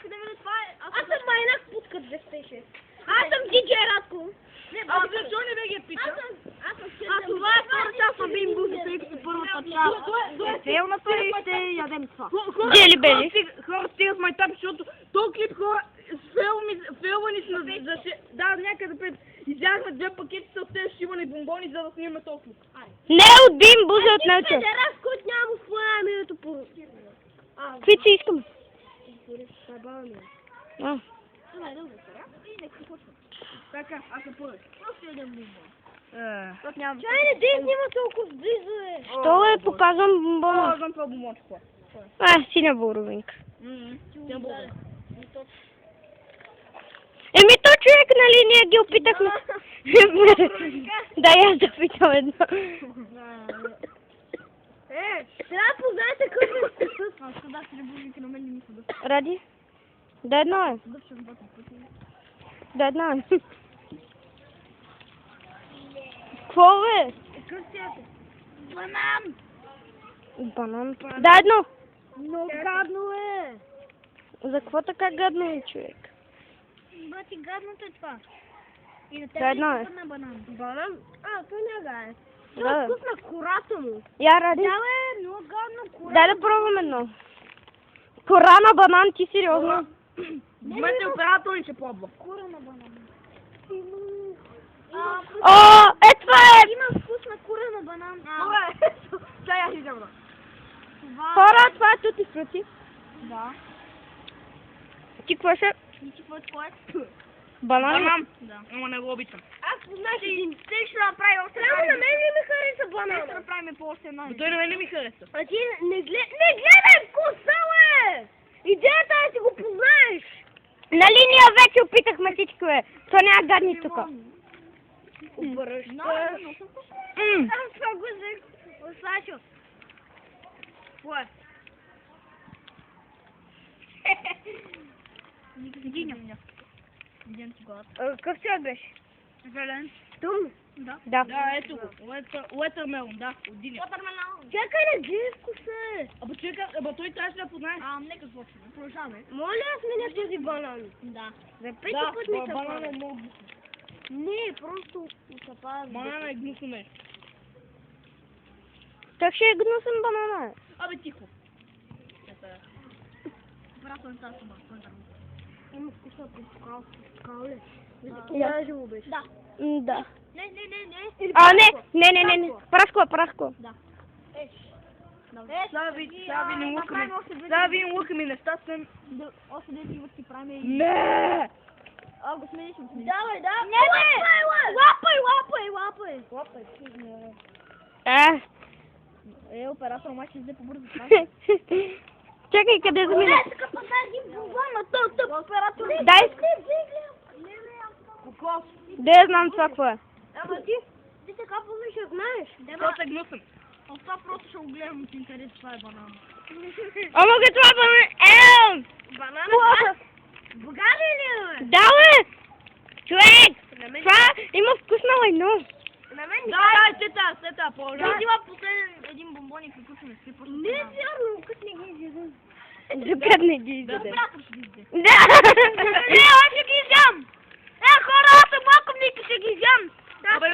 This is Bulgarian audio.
Радко да видя това е... Аз съм майнак путка 206. Аз съм диджей Радко. Защо не бе ги пита? А това е втора част на бимбуза, тъй като първата част е фейлната и ще ядем това. Дели бели. Хора стигат майтап, защото този клип хора фейлвани сме да, някъде пред изяхме 2 пакети с тези шивани бомбони, за да снимаме този клип. Не от бимбуза, от Нелчо. Раз, който няма му своя името по... Какви си искам? Така, аз се поръчам. Просто един бомбон. Нямам. Чай не дей снима толкова близо е. Що е, показвам бомбона. Знам това бомбонче. Синя боровинка. Синя боровинка. Еми то човек, нали, ние ги опитахме. Да, я да питам едно. Трябва да познаете какъв е вкусът. Аз да си боровинка на мен не ми се да. Ради? Да едно е. Да едно е. Какво бе? Банан! Банан. Да едно. Много гадно е. За какво така гадно е, човек? Бати, гадното е това. И на Да теб едно е. на банан. Банан? Той няма е. Да. Това е вкус на кората му. Я, Ради. Да, бе, много гадно кора. Дай да пробвам едно. Кора на банан, ти сериозно? В момента оператор ни ще пробва. Кора на банан. О, това е! Има вкус на кора на банан. Добре, сега я си взема. Хора, това е тути фрути. Да. Ти какво ще? Какво е това? Банан? Да. Ама не го обичам. Аз познах един. Те ще направи още. Само на мен не ми хареса банана. Ще направим по още една. Той на мен не ми хареса. А ти не гледай вкуса, бе! Идеята е да си го познаеш. Нали ние вече опитахме всичко, бе. То няма гадни тук. Обръщаш. Аз това го взех. Сашо. Какво е? Диньо. Какъв цвят беше? Зелен. Тум? Да. Да, ето го. Уетърмелон, да, от Диньо. Чакай да ги вкуса. Абе човека, той трябваше да познае. Нека започнем. Продължаваме. Моля да сменя този банан. Да. За пети път ми се банана е пада. много. Не, просто се пада. Банана е гнусно нещо. Как ще е гнусен банана? Абе тихо. Има вкус на пускал ли? Да. Даже му беше. Да. Да. Не. А, не. Праско. Да. Сега ви не лукаме. Сега ви не лукаме неща съм. Още дете имат си правим и... Не! Го смениш му. Давай. Лапай. Оператор майче взе по-бързо. Чакай, къде замина? Тук посади бомбона, оператор. Дай. Кокос. Да я знам това какво е. Ама ти така помиш, знаеш. Защото е гнусен. Това просто ще го гледам от интерес, това е банана. Ама като това банана? Банана? Богали ли е? Да, бе! Човек! Това има вкус на лайно. На мен Да, сета, продължавай. има последен един бомбон и приключваме с клипа. Не е вярно, като не ги изядем. Докато не ги изядем. Оператор ще ги изяде. Да! Не, аз ще ги изям! Хора, аз съм малко, ще ги изям. Абе,